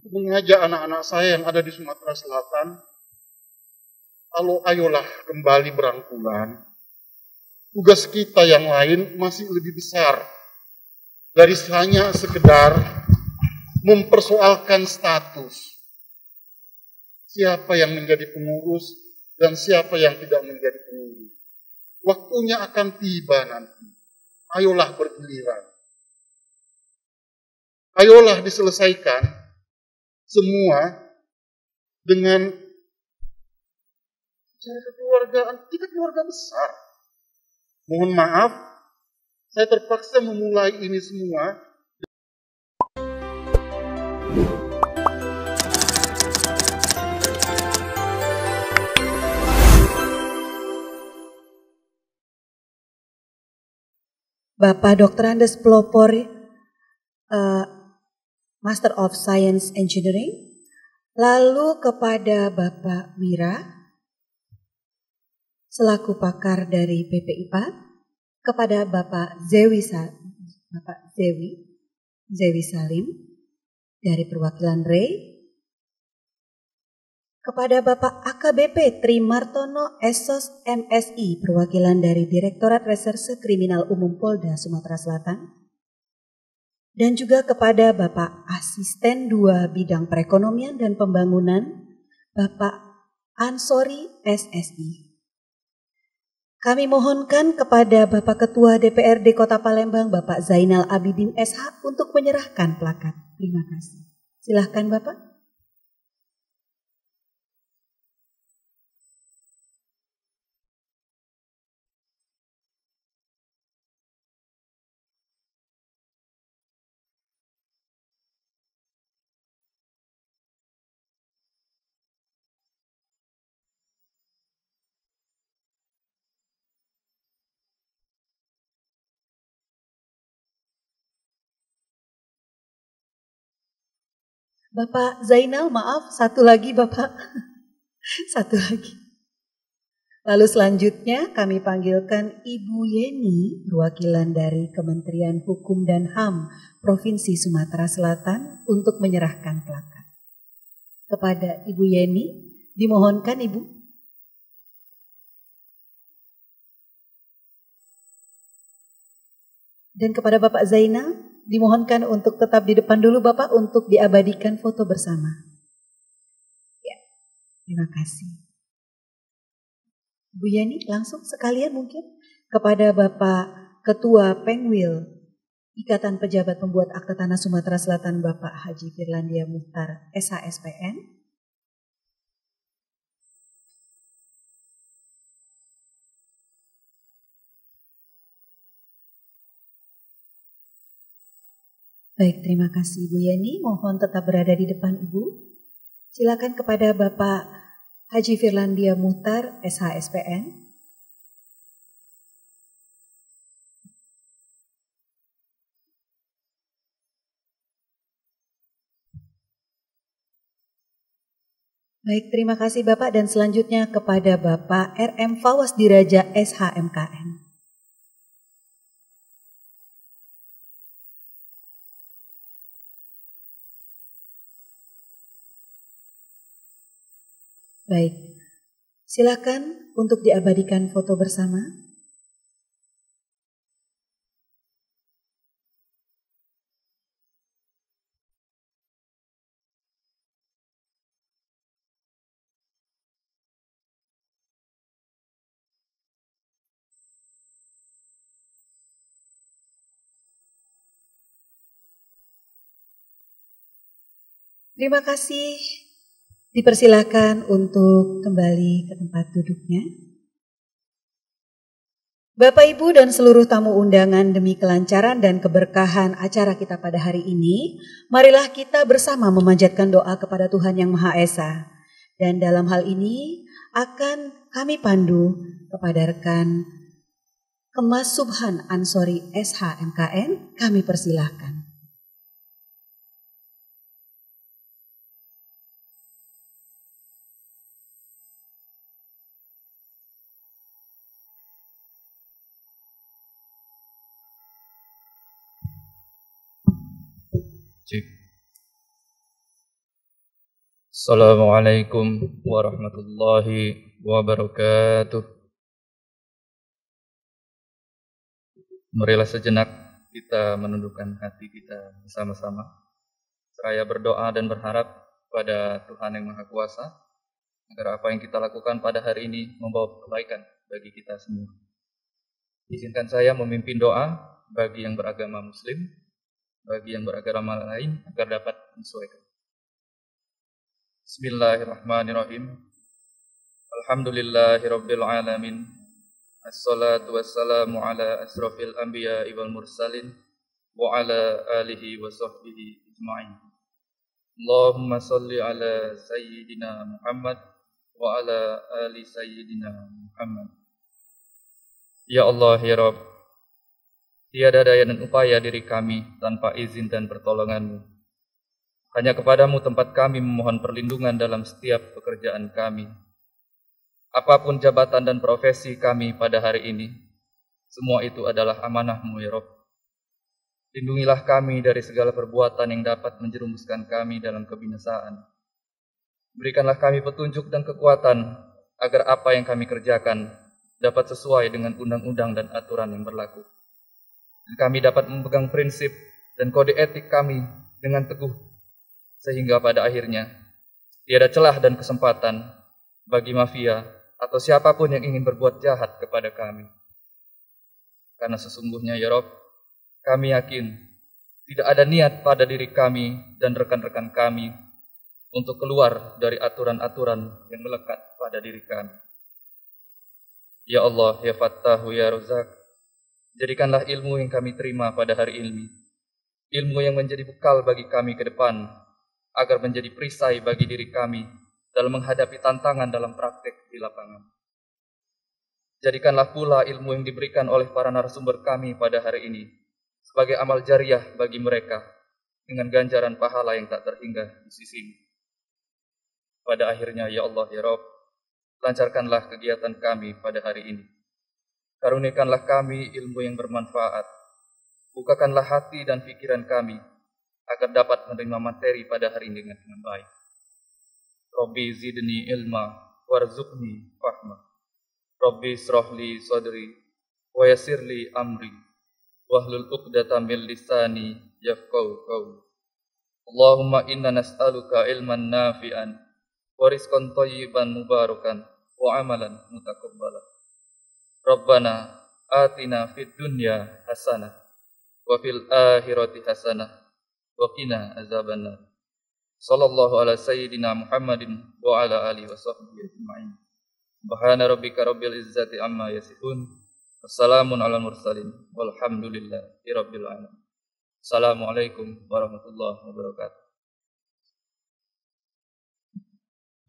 mengajak anak-anak saya yang ada di Sumatera Selatan, ayolah kembali berangkulan. Tugas kita yang lain masih lebih besar dari hanya sekedar mempersoalkan status. Siapa yang menjadi pengurus dan siapa yang tidak menjadi pengurus. Waktunya akan tiba nanti. Ayolah bergiliran. Ayolah diselesaikan semua dengan cara kekeluargaan. Kita keluarga besar. Mohon maaf, saya terpaksa memulai ini semua. Bapak Dr. Andes Pelopor, Master of Science Engineering, lalu kepada Bapak Wira, selaku pakar dari PPIPA, kepada Bapak Zewi Salim dari perwakilan REI, kepada Bapak AKBP Trimartono Esos MSI, perwakilan dari Direktorat Reserse Kriminal Umum Polda Sumatera Selatan, dan juga kepada Bapak Asisten 2 Bidang Perekonomian dan Pembangunan, Bapak Ansori SSI. Kami mohonkan kepada Bapak Ketua DPRD Kota Palembang, Bapak Zainal Abidin SH, untuk menyerahkan plakat. Terima kasih. Silahkan Bapak. Bapak Zainal, maaf, satu lagi Bapak. Satu lagi. Lalu selanjutnya kami panggilkan Ibu Yeni, perwakilan dari Kementerian Hukum dan HAM Provinsi Sumatera Selatan, untuk menyerahkan plakat. Kepada Ibu Yeni, dimohonkan Ibu. Dan kepada Bapak Zainal, dimohonkan untuk tetap di depan dulu Bapak untuk diabadikan foto bersama. Ya, terima kasih. Bu Yeni, langsung sekalian mungkin kepada Bapak Ketua Pengwil Ikatan Pejabat Pembuat Akta Tanah Sumatera Selatan, Bapak Haji Firlandia Muhtar, SHSPN. Baik, terima kasih Bu Yeni. Mohon tetap berada di depan Ibu. Silakan kepada Bapak Haji Firlandia Muhtar, SHSPN. Baik, terima kasih Bapak, dan selanjutnya kepada Bapak RM Fawas Diraja, SHMKN. Baik, silakan untuk diabadikan foto bersama. Terima kasih. Dipersilakan untuk kembali ke tempat duduknya. Bapak, Ibu, dan seluruh tamu undangan, demi kelancaran dan keberkahan acara kita pada hari ini, marilah kita bersama memanjatkan doa kepada Tuhan Yang Maha Esa. Dan dalam hal ini akan kami pandu kepada rekan Kemas Subhan Ansori SHMKN, kami persilahkan. Cek. Assalamualaikum warahmatullahi wabarakatuh. Marilah sejenak kita menundukkan hati kita bersama-sama, seraya berdoa dan berharap pada Tuhan yang Maha Kuasa, agar apa yang kita lakukan pada hari ini membawa kebaikan bagi kita semua. Izinkan saya memimpin doa bagi yang beragama Muslim, bagi yang beragama lain, agar dapat menyesuaikan. Bismillahirrahmanirrahim. Alhamdulillahirabbil alamin. Assalatu wassalamu ala asrafil anbiya'i wal mursalin wa ala alihi wa sahbihi ajma'in. Allahumma salli ala sayyidina Muhammad wa ala ali sayyidina Muhammad. Ya Allah, ya Rabb, tiada daya dan upaya diri kami tanpa izin dan pertolongan-Mu. Hanya kepadamu tempat kami memohon perlindungan dalam setiap pekerjaan kami. Apapun jabatan dan profesi kami pada hari ini, semua itu adalah amanah-Mu ya Rabb. Lindungilah kami dari segala perbuatan yang dapat menjerumuskan kami dalam kebinasaan. Berikanlah kami petunjuk dan kekuatan, agar apa yang kami kerjakan dapat sesuai dengan undang-undang dan aturan yang berlaku. Dan kami dapat memegang prinsip dan kode etik kami dengan teguh, sehingga pada akhirnya tiada celah dan kesempatan bagi mafia atau siapapun yang ingin berbuat jahat kepada kami. Karena sesungguhnya ya Rabb, kami yakin tidak ada niat pada diri kami dan rekan-rekan kami untuk keluar dari aturan-aturan yang melekat pada diri kami. Ya Allah, ya Fattahu, ya Razak, jadikanlah ilmu yang kami terima pada hari ini ilmu yang menjadi bekal bagi kami ke depan, agar menjadi perisai bagi diri kami dalam menghadapi tantangan dalam praktek di lapangan. Jadikanlah pula ilmu yang diberikan oleh para narasumber kami pada hari ini sebagai amal jariah bagi mereka dengan ganjaran pahala yang tak terhingga di sisi-Mu. Pada akhirnya ya Allah ya Rabb, lancarkanlah kegiatan kami pada hari ini. Karuniakanlah kami ilmu yang bermanfaat. Bukakanlah hati dan pikiran kami agar dapat menerima materi pada hari ini dengan baik. Rabbi zidni ilma warzuqni fahma. Rabbi srohli sadri wa yassirli amri wahlul uqdatam min lisani yafqahu qawli. Allahumma inna nas'aluka ilman nafi'an wa rizqan thayyiban mubarakan wa amalan mutakabbalan. Rabbana atina fid dunya hasanah wa fil akhirati hasanah wa qina azabannar. Sallallahu ala sayyidina Muhammadin wa ala alihi wa sahbihi ajma'in. Subhana rabbika rabbil izzati amma yasifun. Wassalamun ala mursalin walhamdulillahi rabbil alamin. Assalamualaikum warahmatullahi wabarakatuh.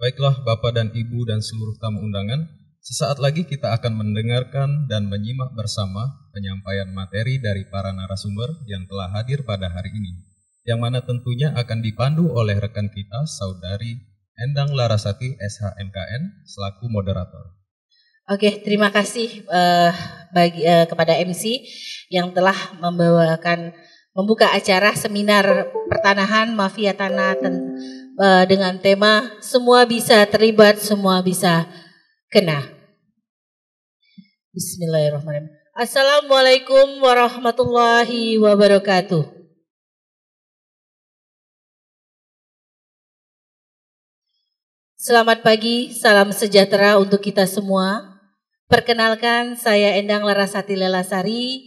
Baiklah Bapak dan Ibu dan seluruh tamu undangan, sesaat lagi kita akan mendengarkan dan menyimak bersama penyampaian materi dari para narasumber yang telah hadir pada hari ini, yang mana tentunya akan dipandu oleh rekan kita, Saudari Endang Larasati SHMKN selaku moderator. Oke, terima kasih kepada MC yang telah membuka acara seminar pertanahan mafia tanah dengan tema semua bisa terlibat, semua bisa kena. Bismillahirrahmanirrahim. Assalamualaikum warahmatullahi wabarakatuh. Selamat pagi, salam sejahtera untuk kita semua. Perkenalkan, saya Endang Larasati Lelasari.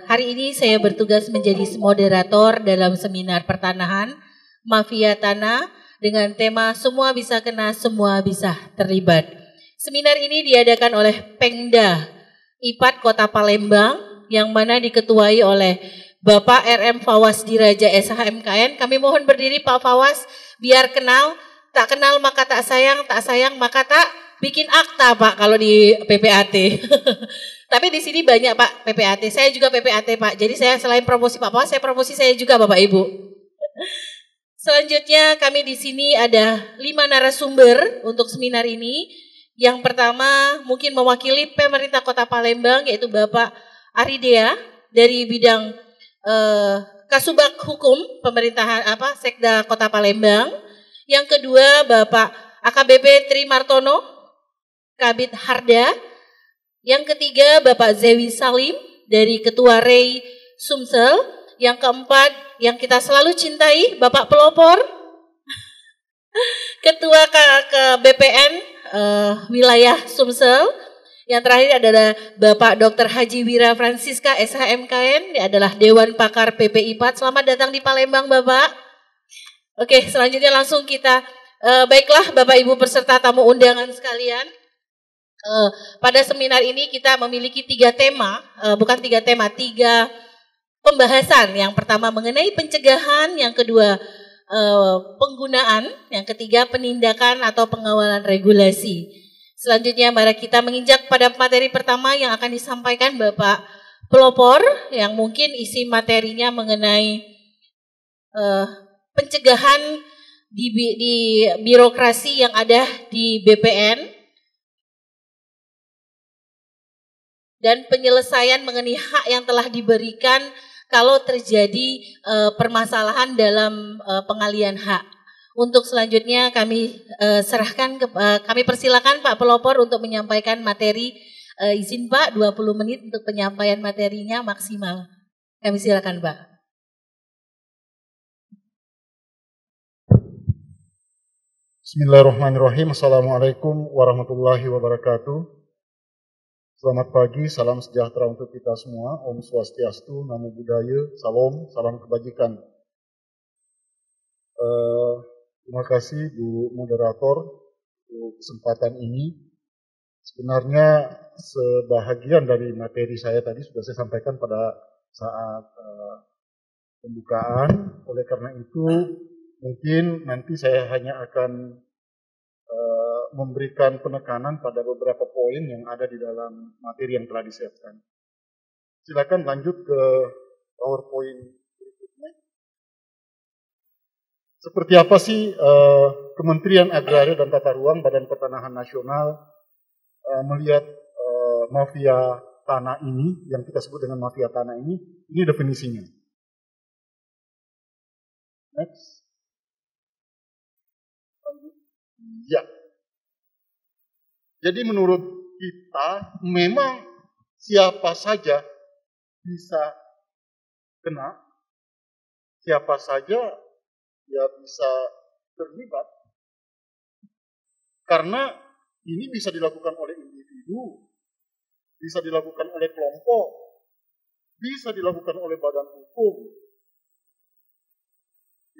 Hari ini saya bertugas menjadi moderator dalam seminar pertanahan mafia tanah dengan tema semua bisa kena, semua bisa terlibat. Seminar ini diadakan oleh Pengda IPAT Kota Palembang yang mana diketuai oleh Bapak RM Fawaz Diraja SHMKN. Kami mohon berdiri Pak Fawaz biar kenal. Tak kenal maka tak sayang maka tak bikin akta Pak kalau di PPAT. Tapi di sini banyak Pak PPAT. Saya juga PPAT Pak. Jadi saya selain promosi Pak Fawaz, saya promosi saya juga Bapak Ibu. Selanjutnya kami di sini ada 5 narasumber untuk seminar ini. Yang pertama mungkin mewakili pemerintah Kota Palembang yaitu Bapak Aridea dari bidang Kasubag Hukum pemerintahan Sekda Kota Palembang. Yang kedua Bapak AKBP Tri Martono, Kabid Harda. Yang ketiga Bapak Zewi Salim dari Ketua Rei Sumsel. Yang keempat yang kita selalu cintai Bapak Pelopor, Ketua BPN wilayah Sumsel. Yang terakhir adalah Bapak Dr. Haji Wira Francisca SHMKN, dia adalah Dewan Pakar PPI PAT. Selamat datang di Palembang Bapak. Oke, selanjutnya langsung kita, baiklah Bapak Ibu peserta tamu undangan sekalian. Pada seminar ini kita memiliki tiga pembahasan. Yang pertama mengenai pencegahan, yang kedua penggunaan, yang ketiga penindakan atau pengawalan regulasi. Selanjutnya mari kita menginjak pada materi pertama yang akan disampaikan Bapak Pelopor, yang mungkin isi materinya mengenai pencegahan di birokrasi yang ada di BPN dan penyelesaian mengenai hak yang telah diberikan kalau terjadi permasalahan dalam pengalian hak. Untuk selanjutnya kami kami persilakan Pak Pelopor untuk menyampaikan materi. Izin Pak, 20 menit untuk penyampaian materinya maksimal. Kami silakan Pak. Bismillahirrahmanirrahim. Assalamualaikum warahmatullahi wabarakatuh. Selamat pagi, salam sejahtera untuk kita semua. Om Swastiastu, Namo Buddhaya, salam kebajikan. Terima kasih Bu Moderator untuk kesempatan ini. Sebenarnya sebahagian dari materi saya tadi sudah saya sampaikan pada saat pembukaan. Oleh karena itu mungkin nanti saya hanya akan memberikan penekanan pada beberapa poin yang ada di dalam materi yang telah disiapkan. Silakan lanjut ke PowerPoint. Seperti apa sih Kementerian Agraria dan Tata Ruang Badan Pertanahan Nasional melihat mafia tanah ini, yang kita sebut dengan mafia tanah ini definisinya. Next. Ya. Jadi menurut kita memang siapa saja bisa kena, siapa saja ya bisa terlibat, karena ini bisa dilakukan oleh individu, bisa dilakukan oleh kelompok, bisa dilakukan oleh badan hukum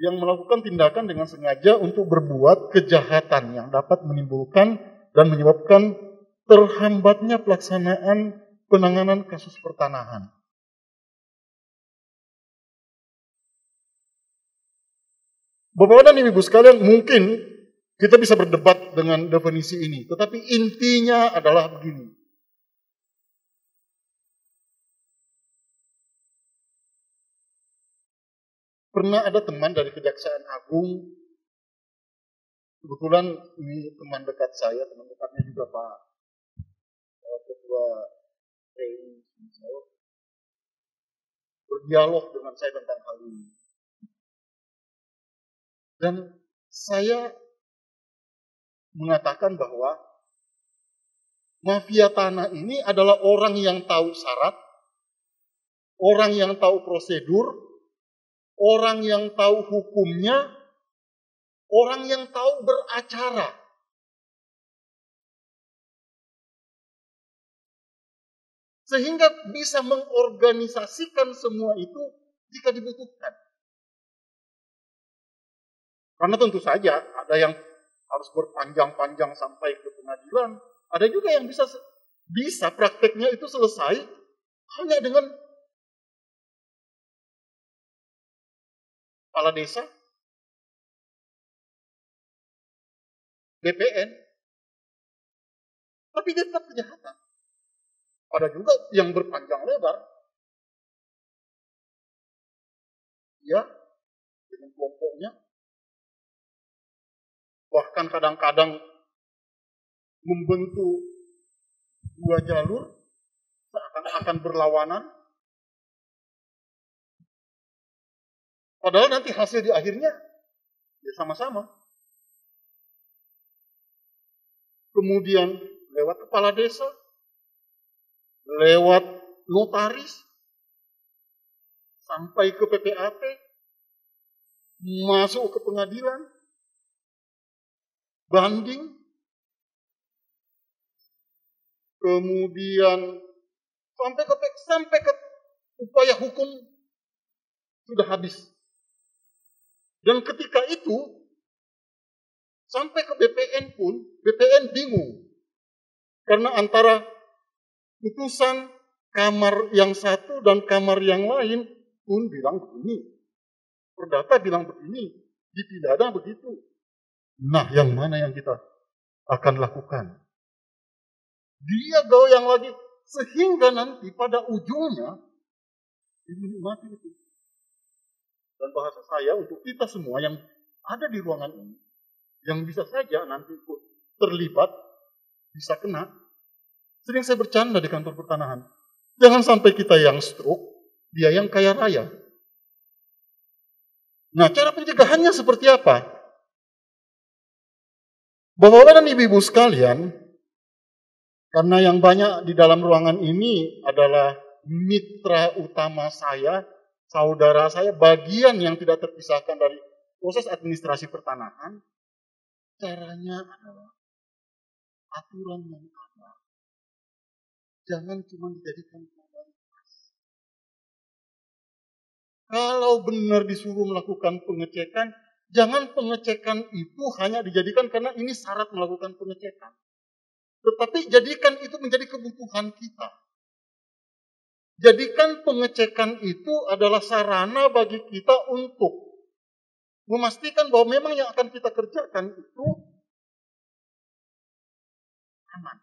yang melakukan tindakan dengan sengaja untuk berbuat kejahatan yang dapat menimbulkan dan menyebabkan terhambatnya pelaksanaan penanganan kasus pertanahan. Bapak dan Ibu sekalian, mungkin kita bisa berdebat dengan definisi ini, tetapi intinya adalah begini. Pernah ada teman dari Kejaksaan Agung, kebetulan ini teman dekat saya, teman dekatnya juga Pak Ketua Rei Sumsel, berdialog dengan saya tentang hal ini. Dan saya mengatakan bahwa mafia tanah ini adalah orang yang tahu syarat, orang yang tahu prosedur, orang yang tahu hukumnya, orang yang tahu beracara. Sehingga bisa mengorganisasikan semua itu jika dibutuhkan. Karena tentu saja ada yang harus berpanjang-panjang sampai ke pengadilan. Ada juga yang bisa prakteknya itu selesai hanya dengan kepala desa, BPN. Tapi dia tetap kejahatan. Ada juga yang berpanjang lebar. Ya, dengan kelompoknya. Bahkan kadang-kadang membentuk dua jalur seakan-akan berlawanan. Padahal nanti hasil di akhirnya ya sama-sama. kemudian lewat kepala desa, lewat notaris, sampai ke PPAT, masuk ke pengadilan, banding, kemudian sampai ke upaya hukum sudah habis. Dan ketika itu, sampai ke BPN pun, BPN bingung. Karena antara putusan kamar yang satu dan kamar yang lain pun bilang begini. Perdata bilang begini, di pidana begitu. Nah, yang mana yang kita akan lakukan? Dia goyang lagi, sehingga nanti pada ujungnya dinikmati itu. Dan bahasa saya untuk kita semua yang ada di ruangan ini, yang bisa saja nanti ikut terlibat, bisa kena. Sering saya bercanda di kantor pertanahan. Jangan sampai kita yang stroke, dia yang kaya raya. Nah, cara pencegahannya seperti apa? Bapak-bapak dan ibu-ibu sekalian, karena yang banyak di dalam ruangan ini adalah mitra utama saya, saudara saya, bagian yang tidak terpisahkan dari proses administrasi pertanahan, caranya adalah aturan yang ada. Jangan cuma dijadikan formalitas. Kalau benar disuruh melakukan pengecekan, jangan pengecekan itu hanya dijadikan karena ini syarat melakukan pengecekan. Tetapi jadikan itu menjadi kebutuhan kita. Jadikan pengecekan itu adalah sarana bagi kita untuk memastikan bahwa memang yang akan kita kerjakan itu aman.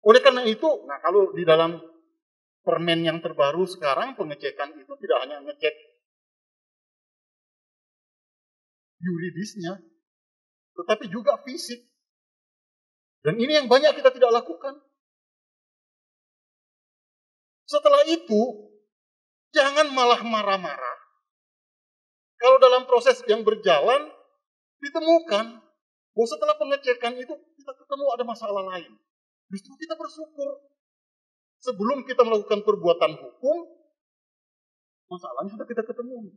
Oleh karena itu, nah kalau di dalam permen yang terbaru sekarang, pengecekan itu tidak hanya ngecek yuridisnya, tetapi juga fisik. Dan ini yang banyak kita tidak lakukan. Setelah itu, jangan malah marah-marah. Kalau dalam proses yang berjalan, ditemukan bahwa setelah pengecekan itu, kita ketemu ada masalah lain. Justru kita bersyukur. Sebelum kita melakukan perbuatan hukum, masalahnya sudah kita ketemu.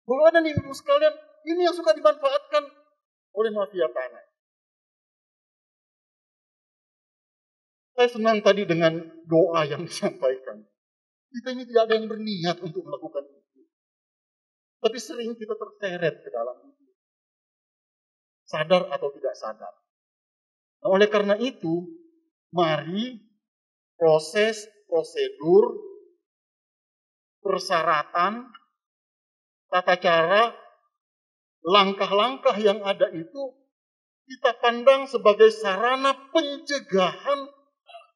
Bapak dan ibu sekalian, ini yang suka dimanfaatkan oleh mafia tanah. Saya senang tadi dengan doa yang disampaikan. Kita ini tidak ada yang berniat untuk melakukan itu. Tapi sering kita terseret ke dalam itu. Sadar atau tidak sadar. Nah, oleh karena itu, mari proses, prosedur, persyaratan, tata cara, langkah-langkah yang ada itu kita pandang sebagai sarana pencegahan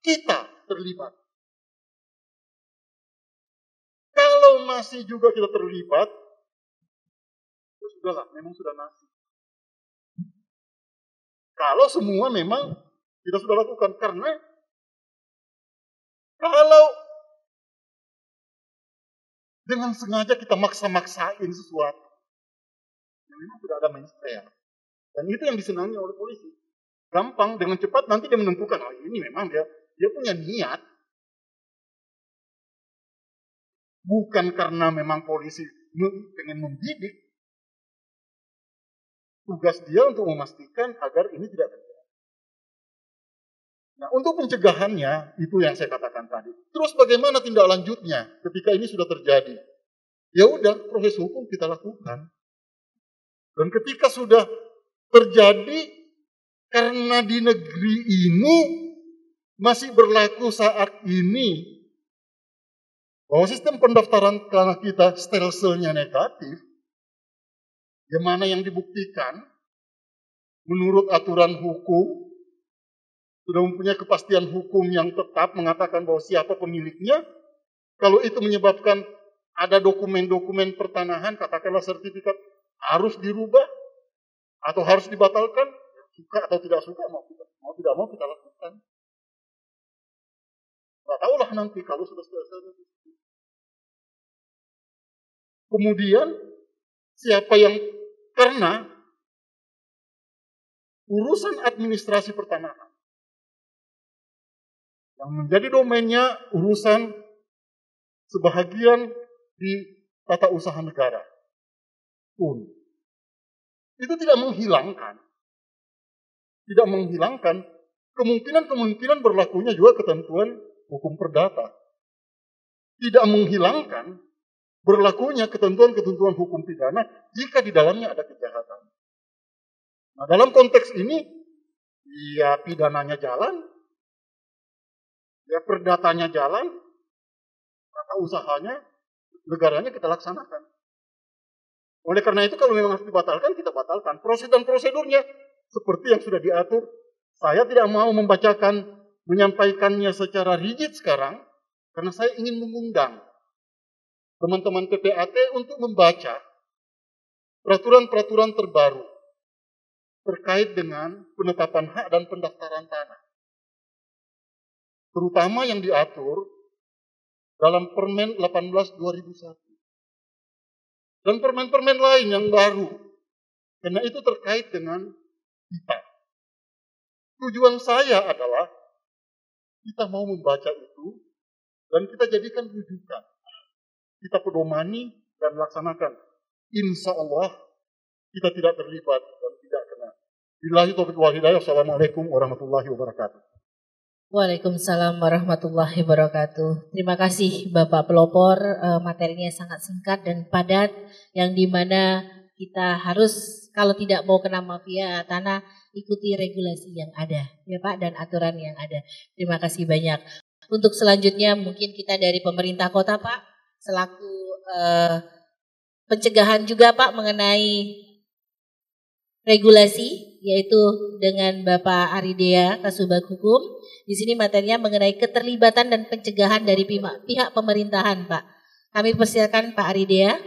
kita terlibat. Kalau masih juga kita terlibat, ya sudahlah, memang sudah nasib. Kalau semua memang kita sudah lakukan, karena kalau dengan sengaja kita maksa-maksain sesuatu, memang sudah ada mainstream. Dan itu yang disenangi oleh polisi. Gampang, dengan cepat nanti dia menentukan, oh ini memang dia punya niat. Bukan karena memang polisi pengen mendidik. Tugas dia untuk memastikan agar ini tidak terjadi. Nah, untuk pencegahannya, itu yang saya katakan tadi. Terus bagaimana tindak lanjutnya ketika ini sudah terjadi? Ya udah, proses hukum kita lakukan. Dan ketika sudah terjadi, karena di negeri ini masih berlaku saat ini, bahwa sistem pendaftaran tanah kita stelsel-nya negatif, yang mana yang dibuktikan menurut aturan hukum, sudah mempunyai kepastian hukum yang tetap mengatakan bahwa siapa pemiliknya. Kalau itu menyebabkan ada dokumen-dokumen pertanahan, katakanlah sertifikat, harus dirubah atau harus dibatalkan, suka atau tidak suka, mau tidak mau kita lakukan. Tidak tahulah nanti kalau sudah selesai. Kemudian siapa yang karena urusan administrasi pertanahan. Yang menjadi domainnya urusan sebahagian di tata usaha negara pun. Itu tidak menghilangkan kemungkinan berlakunya juga ketentuan hukum perdata. Tidak menghilangkan berlakunya ketentuan-ketentuan hukum pidana jika di dalamnya ada kejahatan. Nah, dalam konteks ini, ya pidananya jalan, ya perdatanya jalan, tata usahanya, negaranya kita laksanakan. Oleh karena itu kalau memang harus dibatalkan, kita batalkan. Proses dan prosedurnya seperti yang sudah diatur. Saya tidak mau menyampaikannya secara rigid sekarang, karena saya ingin mengundang teman-teman PPAT untuk membaca peraturan-peraturan terbaru terkait dengan penetapan hak dan pendaftaran tanah. Terutama yang diatur dalam Permen 18/2001. Dan permen-permen lain yang baru. Karena itu terkait dengan kita. Tujuan saya adalah kita mau membaca itu dan kita jadikan rujukan. Kita pedomani dan laksanakan. Insya Allah kita tidak terlibat dan tidak kena. Billahi taufiq wal hidayah. Assalamualaikum warahmatullahi wabarakatuh. Waalaikumsalam warahmatullahi wabarakatuh. Terima kasih Bapak Pelopor, materinya sangat singkat dan padat, yang dimana kita harus kalau tidak mau kena mafia tanah ikuti regulasi yang ada, ya Pak, dan aturan yang ada. Terima kasih banyak. Untuk selanjutnya mungkin kita dari pemerintah kota Pak, selaku pencegahan juga Pak mengenai regulasi, yaitu dengan Bapak Aridea Kasubag Hukum. Di sini materinya mengenai keterlibatan dan pencegahan dari pihak pemerintahan, Pak. Kami persilakan Pak Aridea.